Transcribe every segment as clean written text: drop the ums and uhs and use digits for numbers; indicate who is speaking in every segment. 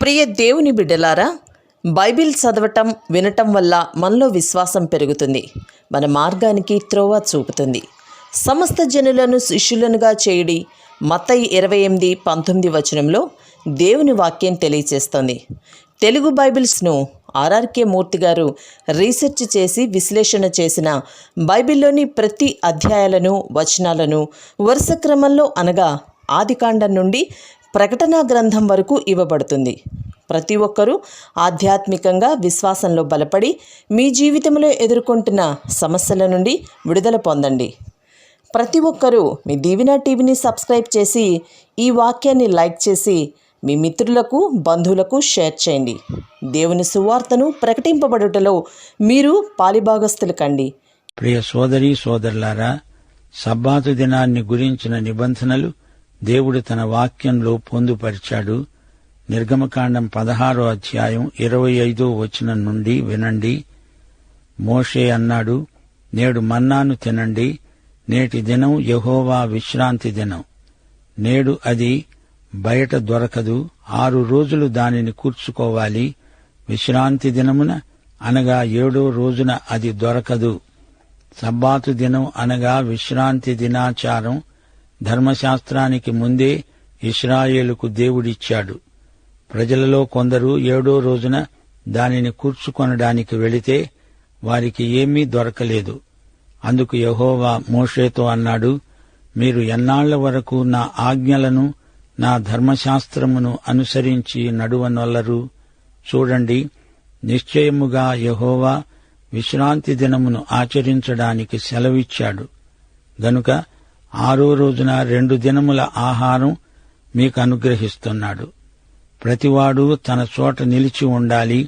Speaker 1: ప్రియ దేవుని బిడ్డలారా, బైబిల్ చదవటం వినటం వల్ల మనలో విశ్వాసం పెరుగుతుంది. మన మార్గానికి త్రోవ చూపుతుంది. సమస్త జనులను శిష్యులనుగా చేయుడి మత్తయి 28:19 వచనంలో దేవుని వాక్యం తెలియచేస్తోంది. తెలుగు బైబిల్స్ను ఆర్ఆర్కే మూర్తి గారు రీసెర్చ్ చేసి విశ్లేషణ చేసిన బైబిల్లోని ప్రతి అధ్యాయాలను వచనాలను వరుస క్రమంలో అనగా ఆదికాండం నుండి ప్రకటనా గ్రంథం వరకు ఇవ్వబడుతుంది. ప్రతి ఒక్కరూ ఆధ్యాత్మికంగా విశ్వాసంలో బలపడి మీ జీవితంలో ఎదుర్కొంటున్న సమస్యల నుండి విడుదల పొందండి. ప్రతి ఒక్కరూ మీ దీవెన టీవీని సబ్స్క్రైబ్ చేసి ఈ వాక్యాన్ని లైక్ చేసి మీ మిత్రులకు బంధువులకు షేర్ చేయండి. దేవుని సువార్తను ప్రకటింపబడుటలో మీరు పాలిభాగస్తులు కండి.
Speaker 2: ప్రియ సోదరీ సోదరులారా, సబ్బాతు దినాన్ని గురించిన నిబంధనలు దేవుడు తన వాక్యంలో పొందుపరిచాడు. నిర్గమకాండం 16వ అధ్యాయం 25వ వచనం నుండి వినండి. మోషే అన్నాడు, నేడు మన్నాను తినండి, నేటి దినం యెహోవా విశ్రాంతి దినం. నేడు అది బయట దొరకదు, 6 రోజులు దానిని కూర్చుకోవాలి. విశ్రాంతి దినమున అనగా 7వ రోజున అది దొరకదు. సబ్బాతు దినం అనగా విశ్రాంతి దినాచారం ధర్మశాస్త్రానికి ముందే ఇశ్రాయేలుకు దేవుడిచ్చాడు. ప్రజలలో కొందరు 7వ రోజున దానిని కూర్చుకొనడానికి వెళితే వారికి ఏమీ దొరకలేదు. అందుకు యెహోవా మోషేతో అన్నాడు, మీరు ఎన్నాళ్ల వరకు నా ఆజ్ఞలను నా ధర్మశాస్త్రమును అనుసరించి నడువనొల్లరు? చూడండి, నిశ్చయముగా యెహోవా విశ్రాంతి దినమును ఆచరించడానికి సెలవిచ్చాడు. గనుక 6వ రోజున 2 దినముల ఆహారం మీకు అనుగ్రహిస్తున్నాడు. ప్రతివాడు తన చోట నిలిచి ఉండాలి.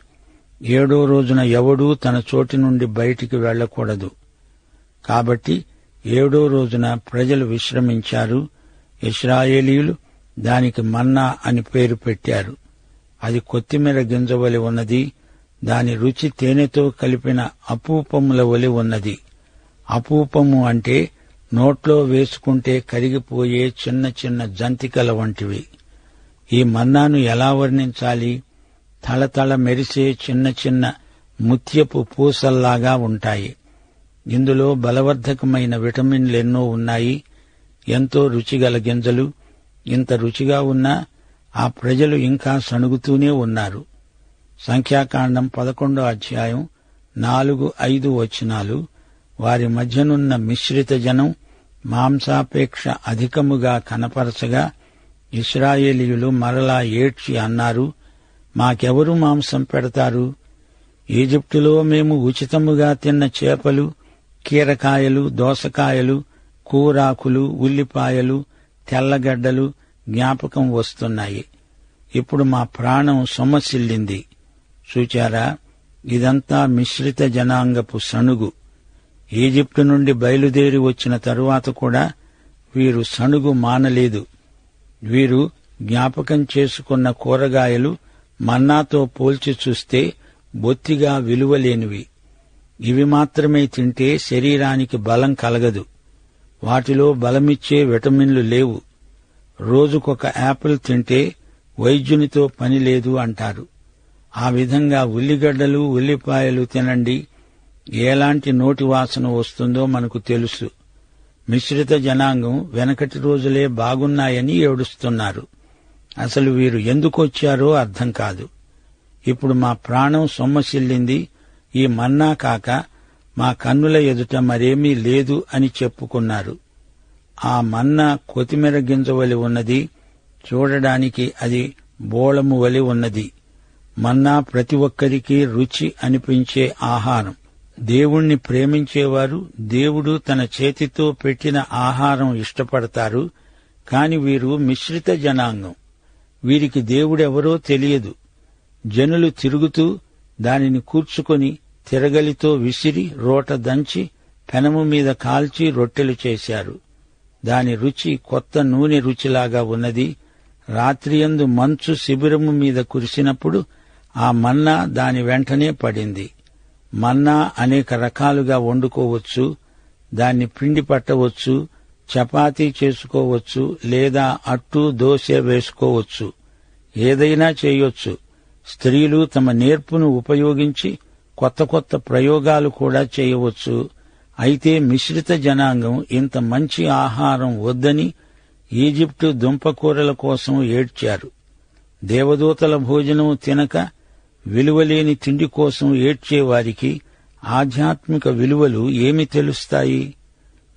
Speaker 2: 7వ రోజున ఎవడూ తన చోటి నుండి బయటికి వెళ్లకూడదు. కాబట్టి 7వ రోజున ప్రజలు విశ్రమించారు. ఇశ్రాయేలీయులు దానికి మన్నా అని పేరు పెట్టారు. అది కొత్తిమీర గింజవలి ఉన్నది. దాని రుచి తేనెతో కలిపిన అపూపముల వలి ఉన్నది. అపూపము అంటే నోట్లో వేసుకుంటే కరిగిపోయే చిన్న చిన్న జంతికల వంటివి. ఈ మన్నాను ఎలా వర్ణించాలి? తళతళ మెరిసే చిన్న చిన్న ముత్యపు పూసల్లాగా ఉంటాయి. ఇందులో బలవర్ధకమైన విటమిన్లెన్నో ఉన్నాయి. ఎంతో రుచిగల గింజలు. ఇంత రుచిగా ఉన్నా ఆ ప్రజలు ఇంకా సణుగుతూనే ఉన్నారు. సంఖ్యాకాండం 11వ అధ్యాయం 4-5 వచనాలు. వారి మధ్యనున్న మిశ్రిత జనం మాంసాపేక్ష అధికముగా కనపరచగా ఇశ్రాయేలీయులు మరలా ఏడ్చి అన్నారు, మాకెవరు మాంసం పెడతారు? ఈజిప్టులో మేము ఉచితముగా తిన్న చేపలు, కీరకాయలు, దోసకాయలు, కూరాకులు, ఉల్లిపాయలు, తెల్లగడ్డలు జ్ఞాపకం వస్తున్నాయి. ఇప్పుడు మా ప్రాణం సొమ్మసిల్లింది. చూచారా, ఇదంతా మిశ్రిత జనాంగపు సణుగు. ఈజిప్టు నుండి బయలుదేరి వచ్చిన తరువాత కూడా వీరు సణుగు మానలేదు. వీరు జ్ఞాపకం చేసుకున్న కూరగాయలు మన్నాతో పోల్చి చూస్తే బొత్తిగా విలువలేనివి. ఇవి మాత్రమే తింటే శరీరానికి బలం కలగదు. వాటిలో బలమిచ్చే విటమిన్లు లేవు. రోజుకొక యాపిల్ తింటే వైద్యునితో పని లేదు అంటారు. ఆ విధంగా ఉల్లిగడ్డలు, ఉల్లిపాయలు తినండి. ఎలాంటి నోటి వాసన వస్తుందో మనకు తెలుసు. మిశ్రిత జనాంగం వెనకటి రోజులే బాగున్నాయని ఏడుస్తున్నారు. అసలు వీరు ఎందుకొచ్చారో అర్థం కాదు. ఇప్పుడు మా ప్రాణం సొమ్మసిల్లింది, ఈ మన్నా కాక మా కన్నుల ఎదుట మరేమీ లేదు అని చెప్పుకున్నారు. ఆ మన్నా కొత్తిమీర గింజవలి ఉన్నది. చూడడానికి అది బోళము వలి ఉన్నది. మన్నా ప్రతి ఒక్కరికి రుచి అనిపించే ఆహారం. దేవుణ్ణి ప్రేమించేవారు దేవుడు తన చేతితో పెట్టిన ఆహారం ఇష్టపడతారు. కాని వీరు మిశ్రిత జనాంగం. వీరికి దేవుడెవరో తెలియదు. జనులు తిరుగుతూ దానిని కూర్చుకొని తిరగలితో విసిరి రోట దంచి పెనము మీద కాల్చి రొట్టెలు చేశారు. దాని రుచి కొత్త నూనె రుచిలాగా ఉన్నది. రాత్రియందు మంచు శిబిరము మీద కురిసినప్పుడు ఆ మన్నా దాని వెంటనే పడింది. మన్నా అనేక రకాలుగా వండుకోవచ్చు. దాన్ని పిండి పట్టవచ్చు, చపాతీ చేసుకోవచ్చు, లేదా అట్టు దోశ వేసుకోవచ్చు. ఏదైనా చేయొచ్చు. స్త్రీలు తమ నేర్పును ఉపయోగించి కొత్త కొత్త ప్రయోగాలు కూడా చేయవచ్చు. అయితే మిశ్రిత జనాంగం ఇంత మంచి ఆహారం వద్దని ఈజిప్టు దుంపకూరల కోసం ఏడ్చారు. దేవదూతల భోజనం తినక విలువలేని తిండి కోసం ఏడ్చేవారికి ఆధ్యాత్మిక విలువలు ఏమి తెలుస్తాయి?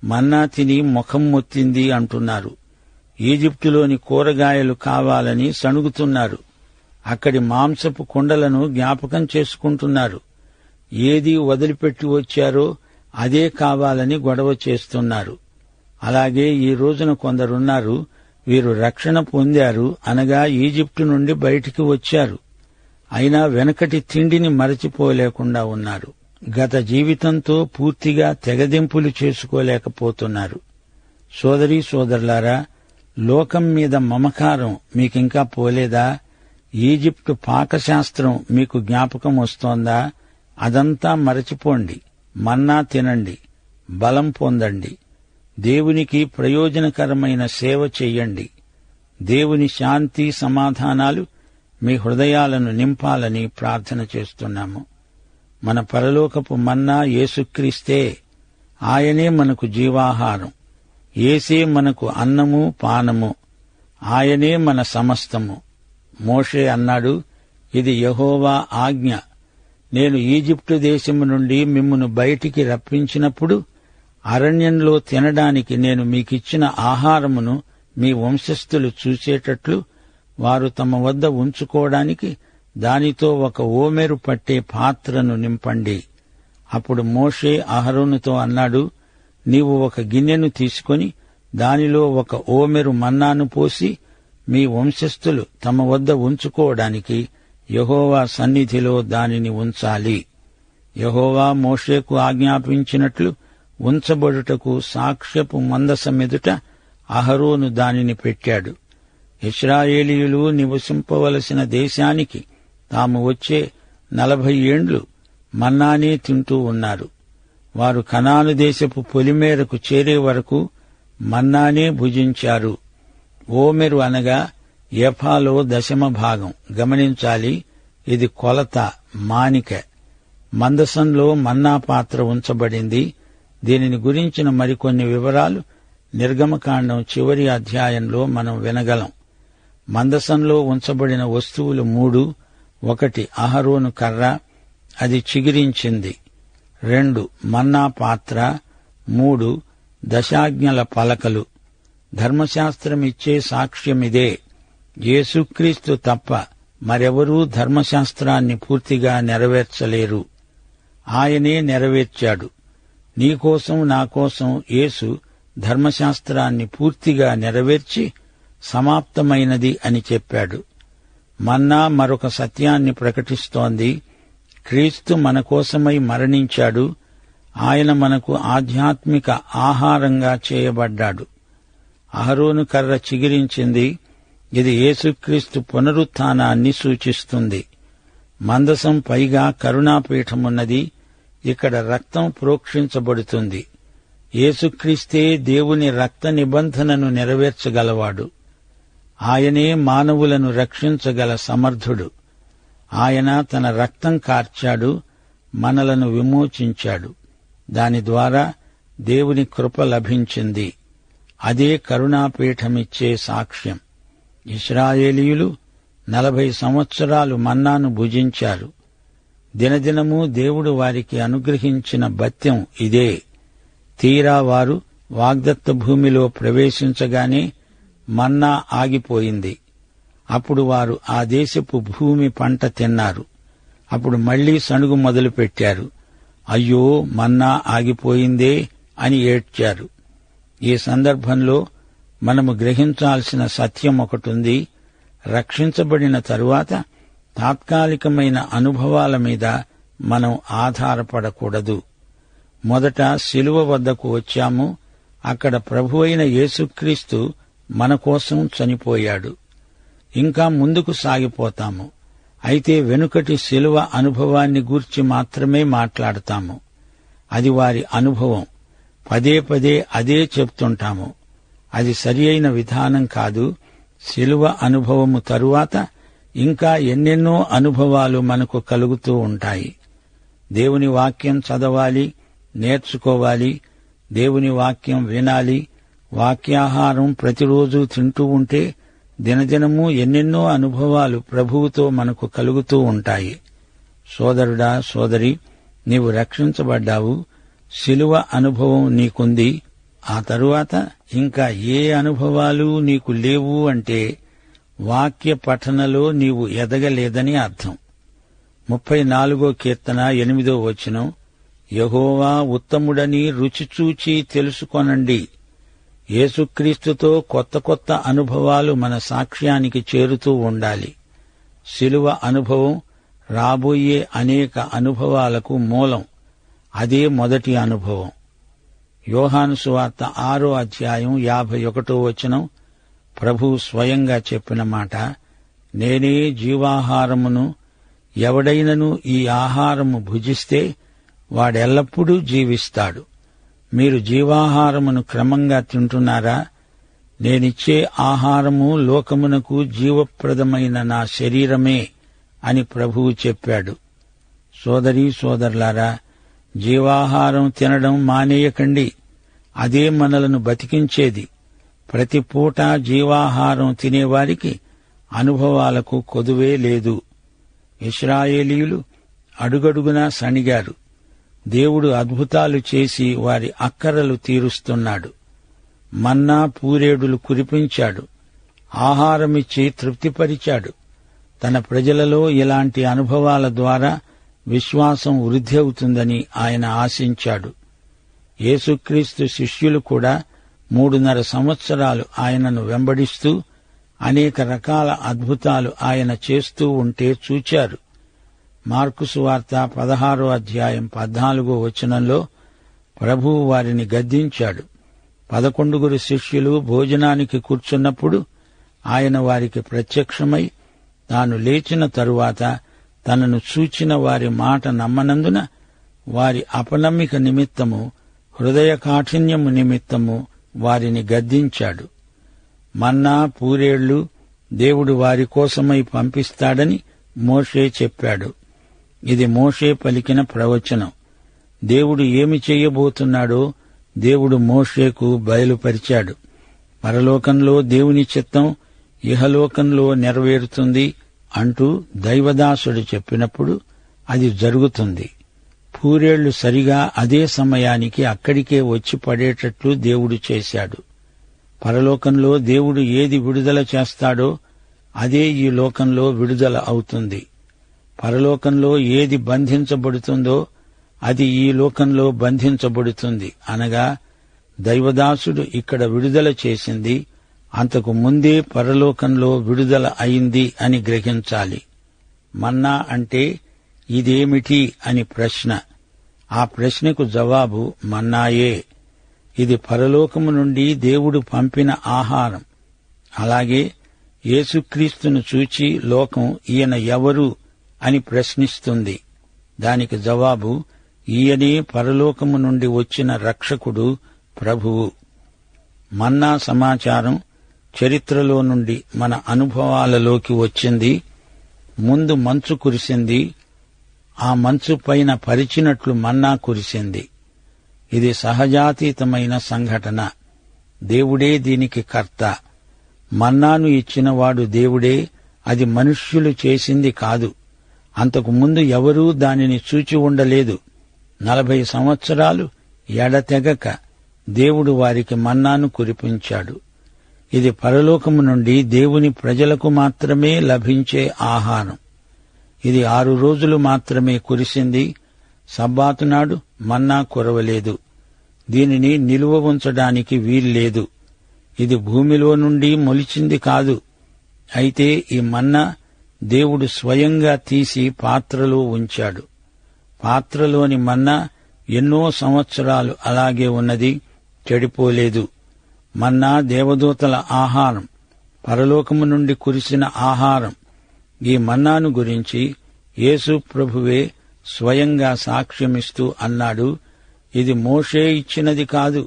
Speaker 2: మన్నా తిని ముఖం మొత్తింది అంటున్నారు. ఈజిప్టులోని కూరగాయలు కావాలని సణుగుతున్నారు. అక్కడి మాంసపు కుండలను జ్ఞాపకం చేసుకుంటున్నారు. ఏది వదిలిపెట్టి వచ్చారో అదే కావాలని గొడవ చేస్తున్నారు. అలాగే ఈ రోజున కొందరున్నారు, వీరు రక్షణ పొందారు అనగా ఈజిప్టు నుండి బయటికి వచ్చారు. అయినా వెనకటి తిండిని మరచిపోలేకుండా ఉన్నారు. గత జీవితంతో పూర్తిగా తెగదెంపులు చేసుకోలేకపోతున్నారు. సోదరీ సోదరులారా, లోకం మీద మమకారం మీకింకా పోలేదా? ఈజిప్టు పాకశాస్త్రం మీకు జ్ఞాపకం వస్తోందా? అదంతా మరచిపోండి. మన్నా తినండి, బలం పొందండి. దేవునికి ప్రయోజనకరమైన సేవ చెయ్యండి. దేవుని శాంతి సమాధానాలు మీ హృదయాలను నింపాలని ప్రార్థన చేస్తున్నాము. మన పరలోకపు మన్నా యేసుక్రీస్తే. ఆయనే మనకు జీవాహారం. యేసే మనకు అన్నము పానము. ఆయనే మన సమస్తము. మోషే అన్నాడు, ఇది యెహోవా ఆజ్ఞ. నేను ఈజిప్టు దేశము నుండి మిమ్మును బయటికి రప్పించినప్పుడు అరణ్యంలో తినడానికి నేను మీకిచ్చిన ఆహారమును మీ వంశస్థులు చూసేటట్లు వారు తమ వద్ద ఉంచుకోవడానికి దానితో ఒక ఓమెరు పట్టే పాత్రను నింపండి. అప్పుడు మోషే అహరోనుతో అన్నాడు, నీవు ఒక గిన్నెను తీసుకొని దానిలో ఒక ఓమెరు మన్నాను పోసి మీ వంశస్థులు తమ వద్ద ఉంచుకోవడానికి యెహోవా సన్నిధిలో దానిని ఉంచాలి. యెహోవా మోషేకు ఆజ్ఞాపించినట్లు ఉంచబడుటకు సాక్ష్యపు మందసమెదుట అహరోను దానిని పెట్టాడు. ఇశ్రాయేలీయులు నివసింపవలసిన దేశానికి తాము వచ్చే 40 ఏండ్లు మన్నానే తింటూ ఉన్నారు. వారు కనాను దేశపు పొలిమేరకు చేరే వరకు మన్నానే భుజించారు. ఓమెరు అనగా ఎఫాలో 10వ భాగం. గమనించాలి, ఇది కొలత, మానిక. మందసంలో మన్నా పాత్ర ఉంచబడింది. దీనిని గురించిన మరికొన్ని వివరాలు నిర్గమకాండం చివరి అధ్యాయంలో మనం వినగలం. మందసంలో ఉంచబడిన వస్తువులు 3. 1 అహరోను కర్ర, అది చిగిరించింది. 2 మన్నా పాత్ర. 3 దశాజ్ఞల పలకలు. ధర్మశాస్త్రమిచ్చే సాక్ష్యమిదే. యేసుక్రీస్తు తప్ప మరెవరూ ధర్మశాస్త్రాన్ని పూర్తిగా నెరవేర్చలేరు. ఆయనే నెరవేర్చాడు. నీకోసం నాకోసం యేసు ధర్మశాస్త్రాన్ని పూర్తిగా నెరవేర్చి సమాప్తమైనది అని చెప్పాడు. మన్నా మరొక సత్యాన్ని ప్రకటిస్తోంది. క్రీస్తు మన కోసమై మరణించాడు. ఆయన మనకు ఆధ్యాత్మిక ఆహారంగా చేయబడ్డాడు. అహరోను కర్ర చిగిరించింది. ఇది యేసుక్రీస్తు పునరుత్థానాన్ని సూచిస్తుంది. మందసం పైగా కరుణాపీఠమున్నది. ఇక్కడ రక్తం ప్రోక్షించబడుతుంది. యేసుక్రీస్తే దేవుని రక్త నిబంధనను నెరవేర్చగలవాడు. ఆయనే మానవులను రక్షించగల సమర్థుడు. ఆయన తన రక్తం కార్చాడు, మనలను విమోచించాడు. దాని ద్వారా దేవుని కృప లభించింది. అదే కరుణాపీఠమిచ్చే సాక్ష్యం. ఇశ్రాయేలీయులు 40 సంవత్సరాలు మన్నాను భుజించారు. దినదినము దేవుడు వారికి అనుగ్రహించిన భత్యం ఇదే. తీరా వారు వాగ్దత్త భూమిలో ప్రవేశించగానే మన్నా ఆగిపోయింది. అప్పుడు వారు ఆ దేశపు భూమి పంట తిన్నారు. అప్పుడు మళ్లీ సణుగు మొదలుపెట్టారు. అయ్యో, మన్నా ఆగిపోయిందే అని ఏడ్చారు. ఈ సందర్భంలో మనము గ్రహించాల్సిన సత్యం ఒకటుంది. రక్షించబడిన తరువాత తాత్కాలికమైన అనుభవాల మీద మనం ఆధారపడకూడదు. మొదట శిలువ వద్దకు వచ్చాము. అక్కడ ప్రభువైన యేసుక్రీస్తు మన కోసం చనిపోయాడు. ఇంకా ముందుకు సాగిపోతాము. అయితే వెనుకటి శిలువ అనుభవాన్ని గూర్చి మాత్రమే మాట్లాడతాము. అది వారి అనుభవం. పదే పదే అదే చెప్తుంటాము. అది సరియైన విధానం కాదు. శిలువ అనుభవము తరువాత ఇంకా ఎన్నెన్నో అనుభవాలు మనకు కలుగుతూ ఉంటాయి. దేవుని వాక్యం చదవాలి, నేర్చుకోవాలి, దేవుని వాక్యం వినాలి. వాక్యాహారం ప్రతిరోజు తింటూ ఉంటే దినదినము ఎన్నెన్నో అనుభవాలు ప్రభువుతో మనకు కలుగుతూ ఉంటాయి. సోదరుడా, సోదరి, నీవు రక్షించబడ్డావు, శిలువ అనుభవం నీకుంది. ఆ తరువాత ఇంకా ఏ అనుభవాలు నీకు లేవు అంటే వాక్య పఠనలో నీవు ఎదగలేదని అర్థం. 34 కీర్తన 8వ వచనం, యెహోవా ఉత్తముడని రుచిచూచి తెలుసుకొనండి. యేసుక్రీస్తుతో కొత్త కొత్త అనుభవాలు మన సాక్ష్యానికి చేరుతూ ఉండాలి. శిలువ అనుభవం రాబోయే అనేక అనుభవాలకు మూలం. అదే మొదటి అనుభవం. యోహాను సువార్త 6వ అధ్యాయం 51వ వచనం ప్రభువు స్వయంగా చెప్పిన మాట, నేనే జీవాహారమును, ఎవడైనను ఈ ఆహారము భుజిస్తే వాడెల్లప్పుడూ జీవిస్తాడు. మీరు జీవాహారమును క్రమంగా తింటున్నారా? నేనిచ్చే ఆహారము లోకమునకు జీవప్రదమైన నా శరీరమే అని ప్రభువు చెప్పాడు. సోదరీ సోదరులారా, జీవాహారం తినడం మానేయకండి. అదే మనలను బతికించేది. ప్రతి పూట జీవాహారం తినేవారికి అనుభవాలకు కొదువే లేదు. ఇశ్రాయేలీయులు అడుగడుగునా సణిగారు. దేవుడు అద్భుతాలు చేసి వారి అక్కరలు తీరుస్తున్నాడు. మన్నా పూరేడులు కురిపించాడు. ఆహారమిచ్చి తృప్తిపరిచాడు. తన ప్రజలలో ఇలాంటి అనుభవాల ద్వారా విశ్వాసం వృద్ధి అవుతుందని ఆయన ఆశించాడు. యేసుక్రీస్తు శిష్యులు కూడా 3.5 సంవత్సరాలు ఆయనను వెంబడిస్తూ అనేక రకాల అద్భుతాలు ఆయన చేస్తూ ఉంటే చూచారు. మార్కు సువార్త 16వ అధ్యాయం 14వ వచనంలో ప్రభువు వారిని గద్దించాడు. 11 శిష్యులు భోజనానికి కూర్చున్నప్పుడు ఆయన వారికి ప్రత్యక్షమై తాను లేచిన తరువాత తనను చూచిన వారి మాట నమ్మనందున వారి అపనమ్మిక నిమిత్తము, హృదయ కాఠిన్యము నిమిత్తము వారిని గద్దించాడు. మన్నా పూరేళ్లు దేవుడు వారి కోసమై పంపిస్తాడని మోషే చెప్పాడు. ఇది మోషే పలికిన ప్రవచనం. దేవుడు ఏమి చేయబోతున్నాడో దేవుడు మోషేకు బయలుపరిచాడు. పరలోకంలో దేవుని చిత్తం ఇహలోకంలో నెరవేరుతుంది అంటూ దైవదాసుడు చెప్పినప్పుడు అది జరుగుతుంది. పూరేళ్లు సరిగా అదే సమయానికి అక్కడికే వచ్చి పడేటట్లు దేవుడు చేశాడు. పరలోకంలో దేవుడు ఏది విడుదల చేస్తాడో అదే ఈ లోకంలో విడుదల అవుతుంది. పరలోకంలో ఏది బంధించబడుతుందో అది ఈ లోకంలో బంధించబడుతుంది. అనగా దైవదాసుడు ఇక్కడ విడుదల చేసింది అంతకు ముందే పరలోకంలో విడుదల అయింది అని గ్రహించాలి. మన్నా అంటే ఇదేమిటి అని ప్రశ్న. ఆ ప్రశ్నకు జవాబు మన్నాయే. ఇది పరలోకము నుండి దేవుడు పంపిన ఆహారం. అలాగే యేసుక్రీస్తును చూచి లోకం ఈయన ఎవరు అని ప్రశ్నిస్తుంది. దానికి జవాబు ఈయనే పరలోకము నుండి వచ్చిన రక్షకుడు, ప్రభువు. మన్నా సమాచారం చరిత్రలో నుండి మన అనుభవాలలోకి వచ్చింది. ముందు మంచు కురిసింది. ఆ మంచు పైన పరిచినట్లు మన్నా కురిసింది. ఇది సహజాతీతమైన సంఘటన. దేవుడే దీనికి కర్త. మన్నాను ఇచ్చినవాడు దేవుడే. అది మనుష్యులు చేసింది కాదు. అంతకు ముందు ఎవరూ దానిని చూచి ఉండలేదు. 40 సంవత్సరాలు ఎడతెగక దేవుడు వారికి మన్నాను కురిపించాడు. ఇది పరలోకము నుండి దేవుని ప్రజలకు మాత్రమే లభించే ఆహారం. ఇది 6 రోజులు మాత్రమే కురిసింది. సబ్బాతు నాడు మన్నా కురవలేదు. దీనిని నిలువ ఉంచడానికి వీల్లేదు. ఇది భూమిలో నుండి మొలిచింది కాదు. అయితే ఈ మన్నా దేవుడు స్వయంగా తీసి పాత్రలో ఉంచాడు. పాత్రలోని మన్నా ఎన్నో సంవత్సరాలు అలాగే ఉన్నది, చెడిపోలేదు. మన్నా దేవదూతల ఆహారం, పరలోకము నుండి కురిసిన ఆహారం. ఈ మన్నాను గురించి యేసు ప్రభువే స్వయంగా సాక్ష్యమిస్తూ అన్నాడు, ఇది మోషే ఇచ్చినది కాదు,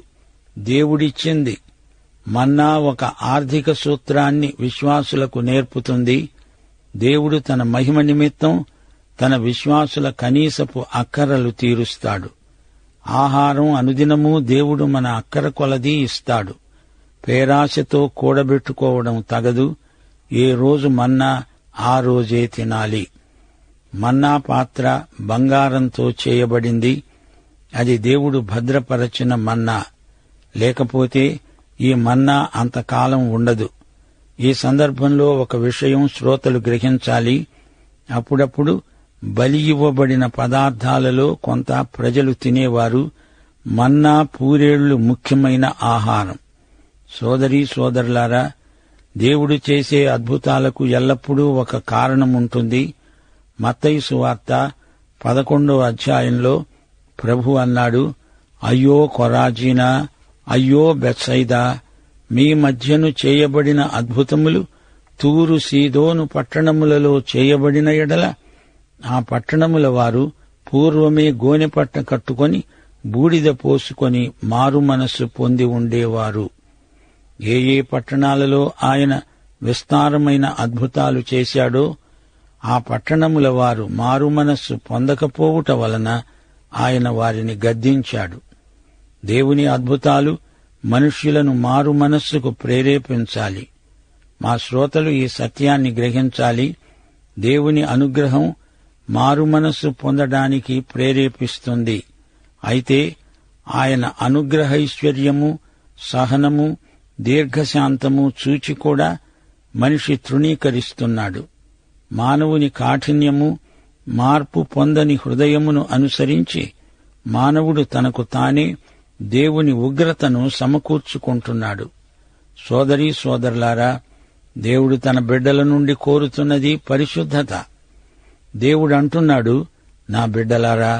Speaker 2: దేవుడిచ్చింది. మన్నా ఒక ఆర్థిక సూత్రాన్ని విశ్వాసులకు నేర్పుతుంది. దేవుడు తన మహిమ నిమిత్తం తన విశ్వాసుల కనీసపు అక్కరలు తీరుస్తాడు. ఆహారం అనుదినము దేవుడు మన అక్కర కొలది ఇస్తాడు. పేరాశతో కూడబెట్టుకోవడం తగదు. ఏ రోజు మన్నా ఆ రోజే తినాలి. మన్నా పాత్ర బంగారంతో చేయబడింది. అది దేవుడు భద్రపరచిన మన్నా. లేకపోతే ఈ మన్నా అంతకాలం ఉండదు. ఈ సందర్భంలో ఒక విషయం శ్రోతలు గ్రహించాలి. అప్పుడప్పుడు బలి ఇవ్వబడిన పదార్థాలలో కొంత ప్రజలు తినేవారు. మన్నా, పూరేళ్లు ముఖ్యమైన ఆహారం. సోదరీ సోదరులారా, దేవుడు చేసే అద్భుతాలకు ఎల్లప్పుడూ ఒక కారణం ఉంటుంది. మత్తయి సువార్త 11వ అధ్యాయంలో ప్రభు అన్నాడు, అయ్యో కొరాజీనా, అయ్యో బెత్సైదా, మీ మధ్యను చేయబడిన అద్భుతములు తూరు సీదోను పట్టణములలో చేయబడిన ఎడల ఆ పట్టణముల వారు పూర్వమే గోనెపట్ట కట్టుకొని బూడిద పోసుకొని మారు మనస్సు పొంది ఉండేవారు. ఏ ఏ పట్టణాలలో ఆయన విస్తారమైన అద్భుతాలు చేశాడో ఆ పట్టణముల వారు మారు మనస్సు పొందకపోవుట వలన ఆయన వారిని గద్దించాడు. దేవుని అద్భుతాలు మనుష్యులను మారు మనస్సుకు ప్రేరేపించాలి. మా శ్రోతలు ఈ సత్యాన్ని గ్రహించాలి. దేవుని అనుగ్రహం మారు మనస్సు పొందడానికి ప్రేరేపిస్తుంది. అయితే ఆయన అనుగ్రహైశ్వర్యము, సహనము, దీర్ఘశాంతము చూచి కూడా మనిషి తృణీకరిస్తున్నాడు. మానవుని కాఠిన్యము, మార్పు పొందని హృదయమును అనుసరించి మానవుడు తనకు తానే దేవుని ఉగ్రతను సమకూర్చుకుంటున్నాడు. సోదరీ సోదరులారా, దేవుడు తన బిడ్డల నుండి కోరుతున్నది పరిశుద్ధత. దేవుడు అంటున్నాడు, నా బిడ్డలారా,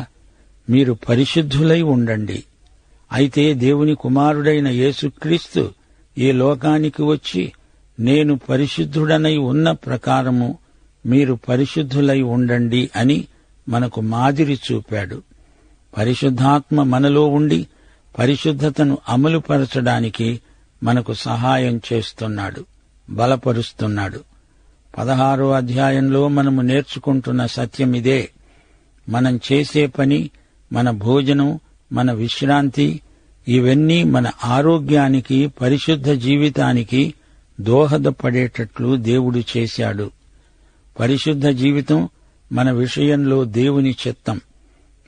Speaker 2: మీరు పరిశుద్ధులై ఉండండి. అయితే దేవుని కుమారుడైన యేసుక్రీస్తు ఈ లోకానికి వచ్చి నేను పరిశుద్ధుడనై ఉన్న ప్రకారము మీరు పరిశుద్ధులై ఉండండి అని మనకు మాదిరి చూపాడు. పరిశుద్ధాత్మ మనలో ఉండి పరిశుద్ధతను అమలుపరచడానికి మనకు సహాయం చేస్తున్నాడు, బలపరుస్తున్నాడు. 16వ అధ్యాయంలో మనము నేర్చుకుంటున్న సత్యమిదే. మనం చేసే పని, మన భోజనం, మన విశ్రాంతి, ఇవన్నీ మన ఆరోగ్యానికి, పరిశుద్ధ జీవితానికి దోహదపడేటట్లు దేవుడు చేశాడు. పరిశుద్ధ జీవితం మన విషయంలో దేవుని చిత్తం.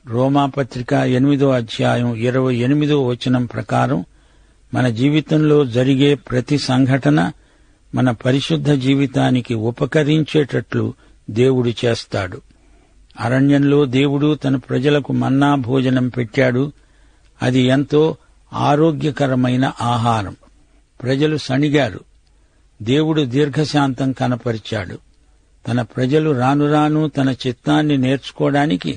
Speaker 2: రోమాపత్రిక 8వ అధ్యాయం 28వ వచనం ప్రకారం మన జీవితంలో జరిగే ప్రతి సంఘటన మన పరిశుద్ధ జీవితానికి ఉపకరించేటట్లు దేవుడు చేస్తాడు. అరణ్యంలో దేవుడు తన ప్రజలకు మన్నా భోజనం పెట్టాడు. అది ఎంతో ఆరోగ్యకరమైన ఆహారం. ప్రజలు సణిగారు. దేవుడు దీర్ఘశాంతం కనపరిచాడు. తన ప్రజలు రాను తన చిత్తాన్ని నేర్చుకోవడానికి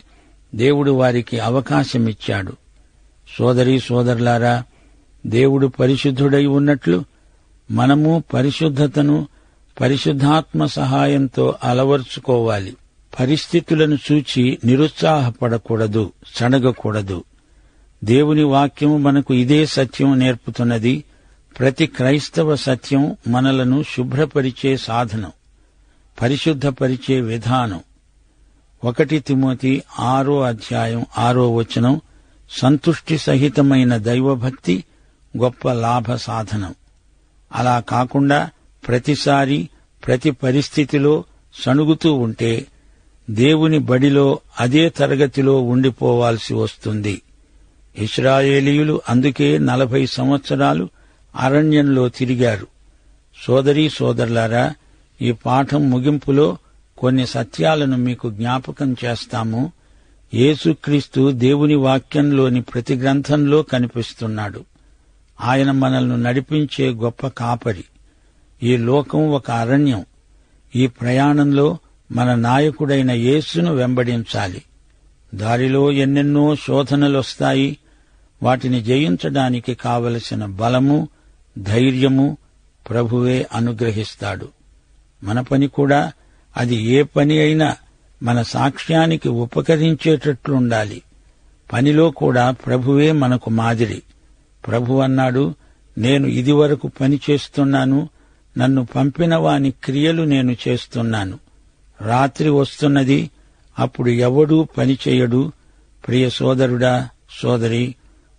Speaker 2: దేవుడు వారికి అవకాశమిచ్చాడు. సోదరీ సోదరులారా, దేవుడు పరిశుద్ధుడై ఉన్నట్లు మనము పరిశుద్ధతను పరిశుద్ధాత్మ సహాయంతో అలవర్చుకోవాలి. పరిస్థితులను చూచి నిరుత్సాహపడకూడదు, సణగకూడదు. దేవుని వాక్యం మనకు ఇదే సత్యం నేర్పుతున్నది. ప్రతి క్రైస్తవ సత్యం మనలను శుభ్రపరిచే సాధనం, పరిశుద్ధపరిచే విధానం. 1 తిమోతి 6వ అధ్యాయం 6వ వచనం, సంతుష్టి సహితమైన దైవభక్తి గొప్ప లాభ సాధనం. అలా కాకుండా ప్రతిసారి ప్రతి పరిస్థితిలో సణుగుతూ ఉంటే దేవుని బడిలో అదే తరగతిలో ఉండిపోవాల్సి వస్తుంది. ఇశ్రాయేలీయులు అందుకే 40 సంవత్సరాలు అరణ్యంలో తిరిగారు. సోదరీ సోదరులారా, ఈ పాఠం ముగింపులో కొన్ని సత్యాలను మీకు జ్ఞాపకం చేస్తాము. యేసుక్రీస్తు దేవుని వాక్యంలోని ప్రతి గ్రంథంలో కనిపిస్తున్నాడు. ఆయన మనల్ని నడిపించే గొప్ప కాపరి. ఈ లోకం ఒక అరణ్యం. ఈ ప్రయాణంలో మన నాయకుడైన యేసును వెంబడించాలి. దారిలో ఎన్నెన్నో శోధనలొస్తాయి. వాటిని జయించడానికి కావలసిన బలము, ధైర్యము ప్రభువే అనుగ్రహిస్తాడు. మన పని కూడా, అది ఏ పని అయినా మన సాక్ష్యానికి ఉపకరించేటట్లుండాలి. పనిలో కూడా ప్రభువే మనకు మాదిరి. ప్రభు అన్నాడు, నేను ఇదివరకు పని చేస్తున్నాను, నన్ను పంపిన వాని క్రియలు నేను చేస్తున్నాను. రాత్రి వస్తున్నది, అప్పుడు ఎవడూ పని చేయడు. ప్రియ సోదరుడా, సోదరి,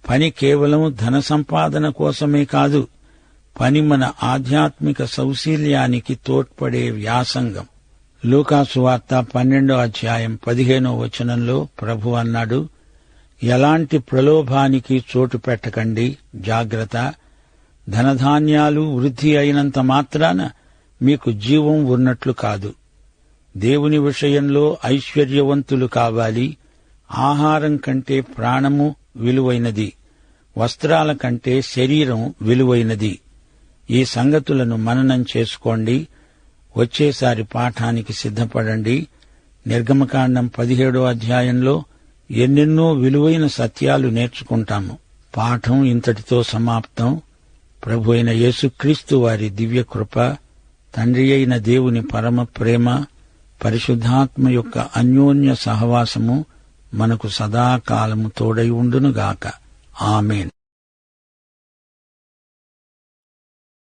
Speaker 2: పని కేవలం ధన సంపాదన కోసమే కాదు. పని మన ఆధ్యాత్మిక సౌశీల్యానికి తోడ్పడే వ్యాసంగం. లూకాసు వార్త 12వ అధ్యాయం 15వ వచనంలో ప్రభు అన్నాడు, ఎలాంటి ప్రలోభానికి చోటు పెట్టకండి, జాగ్రత్త. ధనధాన్యాలు వృద్ధి అయినంత మాత్రాన మీకు జీవం ఉన్నట్లు కాదు. దేవుని విషయంలో ఐశ్వర్యవంతులు కావాలి. ఆహారం కంటే ప్రాణము విలువైనది, వస్త్రాల కంటే శరీరం విలువైనది. ఈ సంగతులను మననం చేసుకోండి. వచ్చేసారి పాఠానికి సిద్ధపడండి. నిర్గమకాండం 17వ అధ్యాయంలో ఎన్నెన్నో విలువైన సత్యాలు నేర్చుకుంటాము. పాఠం ఇంతటితో సమాప్తం. ప్రభు అయిన యేసుక్రీస్తు వారి దివ్యకృప, తండ్రి అయిన దేవుని పరమ ప్రేమ, పరిశుద్ధాత్మ యొక్క అన్యోన్య సహవాసము మనకు సదాకాలము తోడై ఉండునుగాక. ఆమేన్.